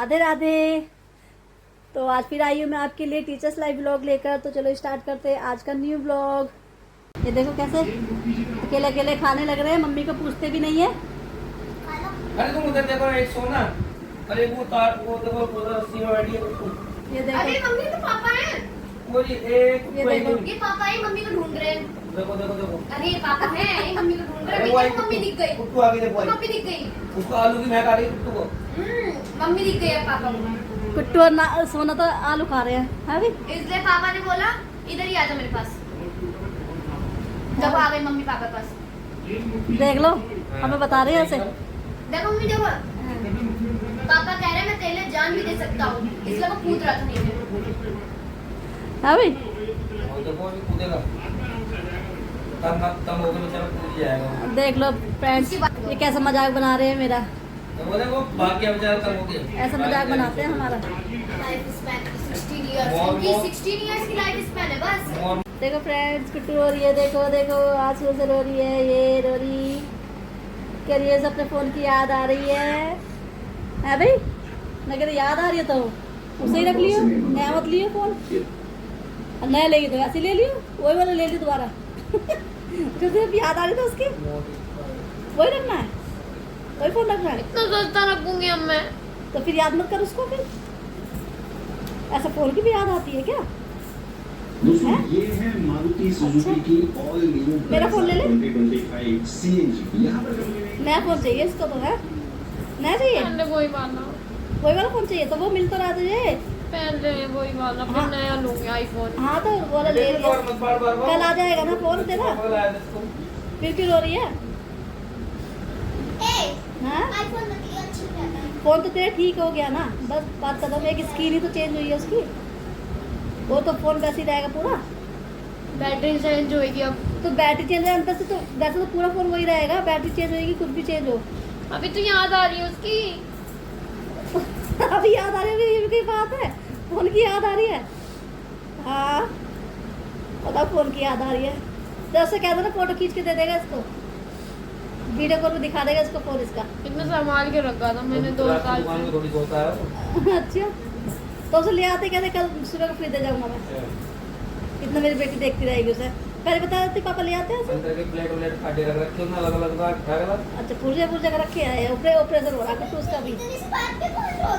राधे राधे। तो आज फिर आई हूँ मैं आपके लिए टीचर्स लाइव व्लॉग लेकर। तो चलो स्टार्ट करते हैं आज का न्यू व्लॉग। ये देखो कैसे अकेले अकेले खाने लग रहे हैं, मम्मी को पूछते भी नहीं है। अरे तुम उधर देखो, एक सोना, अरे वो तार वो देखो सीमा बैठी है। ये देखो, अरे मम्मी तो पापा हैं। वो जी एक ये देखो। ये पापा है, मम्मी को ढूंढ रहे हैं। देखो देखो देखो, अरे ये पापा हैं, ये मम्मी को ढूंढ रहे अरे हैं। वो देखो मम्मी दिख गई। कुत्तू आगे देखो, मम्मी दिख गई। उसको आलू की महक आ रही है कुत्तू को। मम्मी दिख गई है पापा को। कुट्टू और सोना तो आलू खा रहे हैं। है भी इसलिए पापा ने बोला इधर ही आ जा मेरे पास। जब आ गई मम्मी पापा पास। देख लो, हमें बता रहे हैं ऐसे। देखो मम्मी देखो, पापा कह रहे हैं मैं तेरे लिए जान भी दे सकता हूँ, इसलिए वो कूद रहा था नीचे। है भी और देखो ये कूदेगा, तब होकर बेचारा कूद जाएगा। देख लो फ्रेंड्स, ये कैसा मजाक बना रहे हैं मेरा। वो देखो भाग गया बेचारा, तब हो गया। ऐसा मजाक बनाते हैं हमारा। लाइफ स्पैन 16 इयर्स, उनकी 16 इयर्स की लाइफ स्पैन है बस। देखो फ्रेंड्स, कुट्टू रो रही है। देखो देखो आंसू से रो रही है, ये रो रही कह रही है अपने फोन की याद आ रही है भाई। मैं कह रही याद आ रही है तो उसे ही रख लियो, नया मत लियो फोन। नया लेगी तो ऐसे ले लियो, वही वाला ले लियो दोबारा। जो सिर्फ याद आ रही था उसकी, वही रखना है, वही फोन रखना है। इतना सस्ता रखूंगी अब मैं। तो फिर याद मत कर उसको। फिर ऐसा फोन की भी याद आती है क्या? दोस्तों ये है मारुति सुजुकी की ऑल न्यू मेरा फोन ले ले। 2025 सीएनजी। यहाँ पर नया फोन चाहिए इसको तो। है नया चाहिए, पहले वही वाला, वही वाला फोन चाहिए। तो वो मिल तो रहा तुझे। पहले वही वाला, फिर हाँ। नया लूंगी आईफोन। हाँ तो वो वाला ले लिया, कल आ जाएगा ना फोन तेरा। फिर क्यों रो रही है? हाँ फोन तो तेरा ठीक हो गया ना, बस बात खत्म। एक स्क्रीन ही तो चेंज हुई है उसकी, वो तो फोन वैसे ही रहेगा पूरा। बैटरी चेंज होएगी अब। तो बैटरी चेंज अंदर से तो वैसे तो पूरा फोन वही रहेगा। बैटरी चेंज होगी, कुछ भी चेंज हो। अभी तो याद आ रही है उसकी। अभी याद आ रही है, ये भी कोई बात है? फोन की याद आ रही है? हाँ पता, फोन की याद आ रही है। तो उससे कह दो ना, फोटो खींच के दे देगा इसको, वीडियो कॉल में दिखा देगा इसको फोन इसका। इतना संभाल के रखा था मैंने 2 साल से। थोड़ी सोता है। अच्छा तो उसे ले आते, कहते कल सुबह को फिर दे जाऊंगा मैं। इतना मेरी बेटी देखती रहेगी उसे। पहले बता देती पापा ले आते हैं उसे। अंदर के प्लेट व्लेट खाटे रख रखे हो ना, अलग अलग अलग। अच्छा पुर्जा पुर्जा का रखे है, ऑपरेशन हो रहा है तो उसका भी।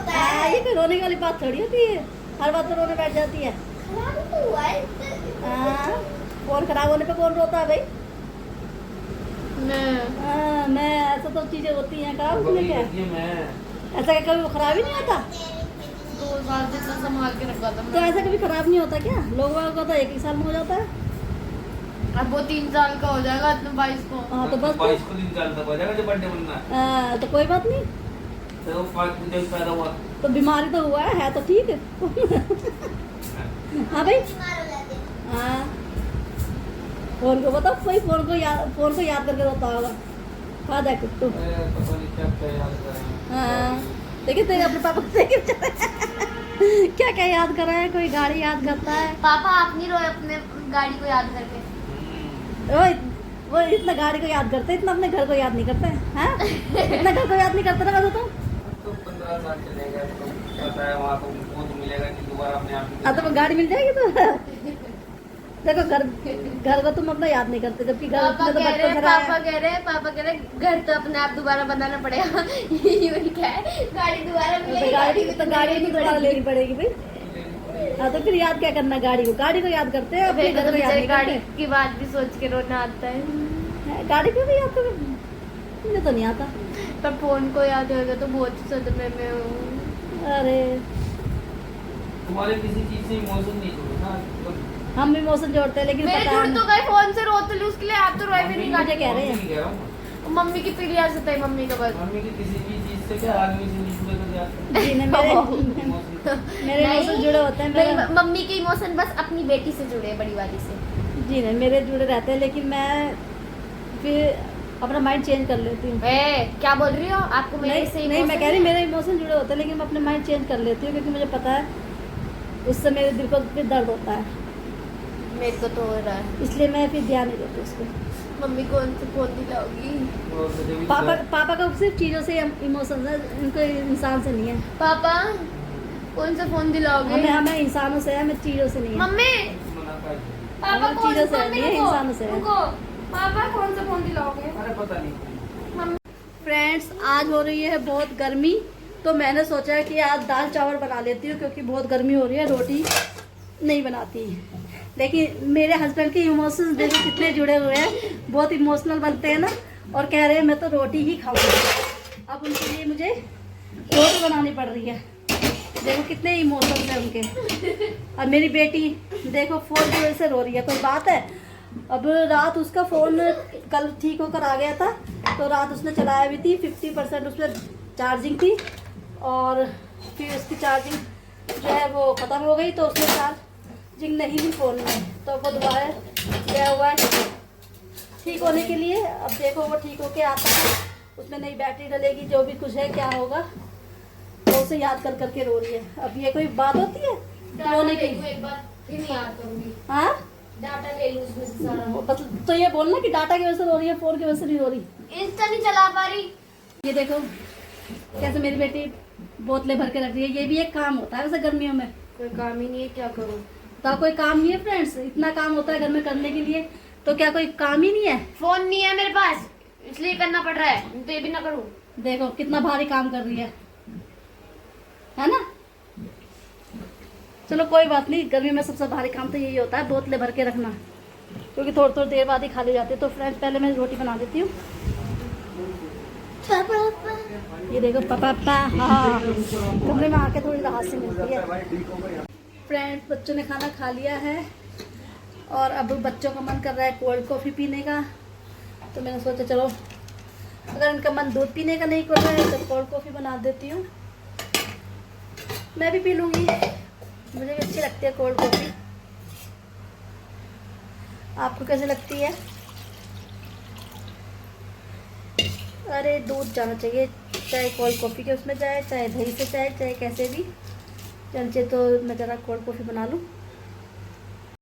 हाँ ये कोई रोने वाली बात थोड़ी होती है, हर बात तो रोने बैठ जाती है। हाँ फोन खराब होने पे कौन रोता है भाई? मैं मैं ऐसा तो चीजें होती हैं खराब होने क्या? मैं ऐसा कभी वो खराब ही नहीं होता? 2 साल से इतना संभाल के रखा था तो ऐसा कभी खराब नहीं होता क्या? लोगों का तो एक ही साल में हो जाता है। अब वो 3 साल का हो जाएगा इतना 22 को। हाँ तो बस 22 को दिन चलता हो जाएगा जब बर्थडे बनना है। तो कोई बात नहीं। तो 5 दिन जब पैदा हुआ। तो बीमारी तो हुआ है तो ठीक है। हाँ भाई। हाँ फोन को बताओ, कोई फोन को याद करके रोता होगा। हाँ देख कुट्टू। पता नहीं क्या क्या याद कर रहे हैं। हाँ देखिए तेरे अपने पापा को देख क्या क्या याद कर रहा है। कोई गाड़ी याद करता है। पापा आप नहीं रोए अपने गाड़ी को याद करके। वो इतना गाड़ी को याद करते, इतना अपने घर को याद नहीं करते हैं। हाँ इतना घर को याद नहीं करते ना तो 15 साल चलेगा तो पता है वहाँ तो मिलेगा कि दोबारा अपने आप हाँ तो गाड़ी मिल जाएगी। तो देखो घर को तुम अपना याद नहीं करते, जबकि घर पापा में तो कह बचपन से रहा है। पापा कह रहे घर तो अपने आप दोबारा बनाना पड़ेगा। ये क्या है, गाड़ी दोबारा मिलेगी। तो गाड़ी भी दोबारा लेनी पड़ेगी भाई। हाँ तो फिर याद क्या करना गाड़ी को याद करते हैं, अपने घर को याद नहीं गाड़ी करते। की बात भी सोच के रोना आता है। गाड़ी को भी याद करो, मुझे तो नहीं आता। पर फोन को याद होगा तो बहुत सदमे में हूँ। अरे तुम्हारे किसी चीज से इमोशन नहीं जुड़े ना तो हम भी इमोशन जोड़ते हैं, लेकिन मेरे पता जुड़ है तो गए फोन से, रोते ली उसके लिए। आप तो रोए भी नहीं। मुझे कह रहे हैं। मम्मी की कह रहा हूँ। मम्मी की पीली आदत है, मम्मी का बस। मम्मी की किसी भी चीज से क्या आदमी से नहीं जुड़े तो क्या जी नहीं, मेरे इमोशन जुड़े होते हैं। मेरी मेरे मम्मी के इमोशन बस अपनी बेटी से जुड़े हैं, बड़ी वाली से। जी नहीं, मेरे जुड़े रहते हैं, लेकिन मैं फिर अपना माइंड चेंज कर लेती हूँ। क्या बोल रही हो? आपको मेरे से नहीं मैं कह रही मेरे इमोशन जुड़े होते हैं, लेकिन मैं अपने माइंड चेंज कर लेती हूँ, क्योंकि मुझे पता है उससे मेरे दिल को फिर दर्द होता है। मेरे को तो हो रहा है। इसलिए मैं फिर ध्यान नहीं देती उसको। मम्मी कौन सा फोन दिलाओगी? वो मुझे भी पापा का सिर्फ चीज़ों से इमोशन है, इनको इंसान से नहीं है। पापा कौन सा फोन दिलाओगे? हमें इंसानों से है, हमें चीज़ों से नहीं है। मम्मी मना कर दी। पापा हमें कौन चीज़ों सा से फोन नहीं है, रुको, इंसानों से है। रुको। पापा कौन सा फोन दिलाओगे? अरे पता नहीं। मम्मी फ्रेंड्स आज हो रही है बहुत गर्मी, तो मैंने सोचा कि आज दाल चावल बना लेती हूँ क्योंकि बहुत गर्मी हो रही है, रोटी नहीं बनाती। लेकिन मेरे हस्बैंड के इमोशंस देखो कितने जुड़े हुए हैं, बहुत इमोशनल बनते हैं ना, और कह रहे हैं मैं तो रोटी ही खाऊंगी। अब उनके लिए मुझे रोटी बनानी पड़ रही है। देखो कितने इमोशंस हैं उनके। और मेरी बेटी देखो फ़ोन की वजह से रो रही है, कोई बात है। अब रात उसका फ़ोन कल ठीक होकर आ गया था, तो रात उसने चलाया भी थी, 50% उसमें चार्जिंग थी, और फिर उसकी चार्जिंग जो है वो ख़त्म हो गई, तो उसमें चार्जिंग नहीं थी फ़ोन में, तो वो दोबारा गया हुआ है ठीक होने के लिए। अब देखो वो ठीक होके आता है, उसमें नई बैटरी डलेगी, जो भी कुछ है क्या होगा, तो उसे याद कर करके रो रही है। अब ये कोई बात होती है रोने की? एक बार फिर नहीं याद करूंगी। हाँ डाटा ले लूं उसमें से सारा। तो ये बोलना कि डाटा की वजह से रो रही है, फ़ोन की वजह से नहीं रो रही। इंस्टा नहीं चला पा रही। ये देखो कैसे मेरी बेटी बोतलें भर के रख रही है, ये भी एक काम होता है वैसे गर्मियों में। कोई काम ही नहीं है, क्या करूं? तो कोई काम नहीं है फ्रेंड्स, इतना काम होता है घर में करने के लिए, तो क्या कोई काम ही नहीं है? फोन नहीं है मेरे पास, इसलिए करना पड़ रहा है, तो ये भी ना करूं। देखो कितना भारी काम कर रही है ना। चलो कोई बात नहीं, गर्मी में सबसे भारी काम तो यही होता है, बोतलें भर के रखना, क्योंकि थोड़ी थोड़ी देर बाद ही खाली जाती है। तो फ्रेंड्स पहले मैं रोटी बना देती हूँ। ये देखो पापा, हाँ कमरे में आके थोड़ी राहत से मिलती है। फ्रेंड्स बच्चों ने खाना खा लिया है, और अब बच्चों का मन कर रहा है कोल्ड कॉफ़ी पीने का, तो मैंने सोचा चलो अगर इनका मन दूध पीने का नहीं कर रहा है तो कोल्ड कॉफ़ी बना देती हूँ। मैं भी पी लूँगी, मुझे भी अच्छी लगती है कोल्ड कॉफ़ी। आपको कैसे लगती है? अरे दूध जाना चाहिए, चाहे कोल्ड कॉफ़ी के उसमें जाए, चाहे दही से जाए, चाहे कैसे भी चलचे। तो मैं ज़रा कोल्ड कॉफ़ी बना लूँ।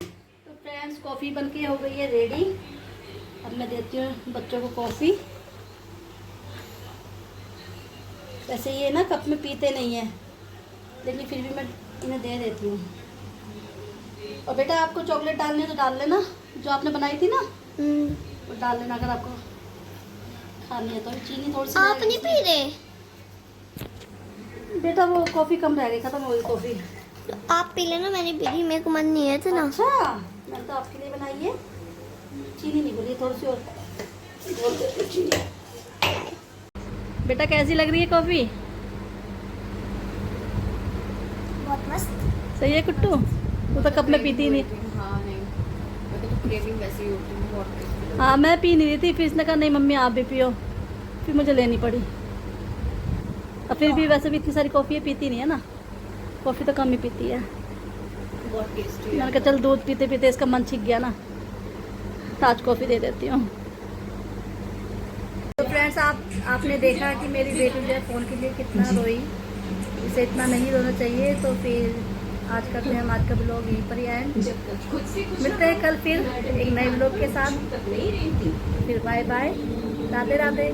तो फ्रेंड्स कॉफ़ी बनके हो गई है रेडी। अब मैं देती हूँ बच्चों को कॉफ़ी। वैसे ये ना कप में पीते नहीं है, लेकिन फिर भी मैं इन्हें दे देती हूँ। और बेटा आपको चॉकलेट डालनी है तो डाल लेना, जो आपने बनाई थी ना वो डाल लेना, अगर आपको खानी है तो। चीनी थोड़ी सी आप नहीं पी रहे? बेटा वो कॉफ़ी कम रह गई, ख़त्म हो गई कॉफ़ी। आप पी लेना, मैंने पी ली, मेरे को मन नहीं है तो ना। अच्छा मैंने तो आपके लिए बनाई है, चीनी नहीं बोली, थोड़ी सी और बोल देती हूँ चीनी। बेटा कैसी लग रही है कॉफ़ी? बहुत मस्त। सही है कुट्टू? वो तो कप में पीती नहीं। हाँ नहीं, मेरे को तो क्रेविंग वैसे ही होती है, बहुत टेस्टी। हाँ मैं पी नहीं रही थी, फिर इसने कहा नहीं मम्मी आप भी पियो, फिर मुझे लेनी पड़ी। और फिर भी वैसे भी इतनी सारी कॉफ़ी पीती नहीं है ना, कॉफ़ी तो कम ही पीती है। बहुत टेस्टी मैंने कहा चल दूध पीते पीते इसका मन छिक गया ना, ताज कॉफ़ी दे देती हूँ। तो फ्रेंड्स आपने देखा कि मेरी बेटी जो है फ़ोन के लिए कितना रोई, इसे इतना नहीं रोना चाहिए। तो फिर आज करते हैं हम आज का ब्लॉग यहीं पर ही एंड। मिलते हैं कल फिर एक नए ब्लॉग के साथ। फिर बाय बाय, राधे राधे।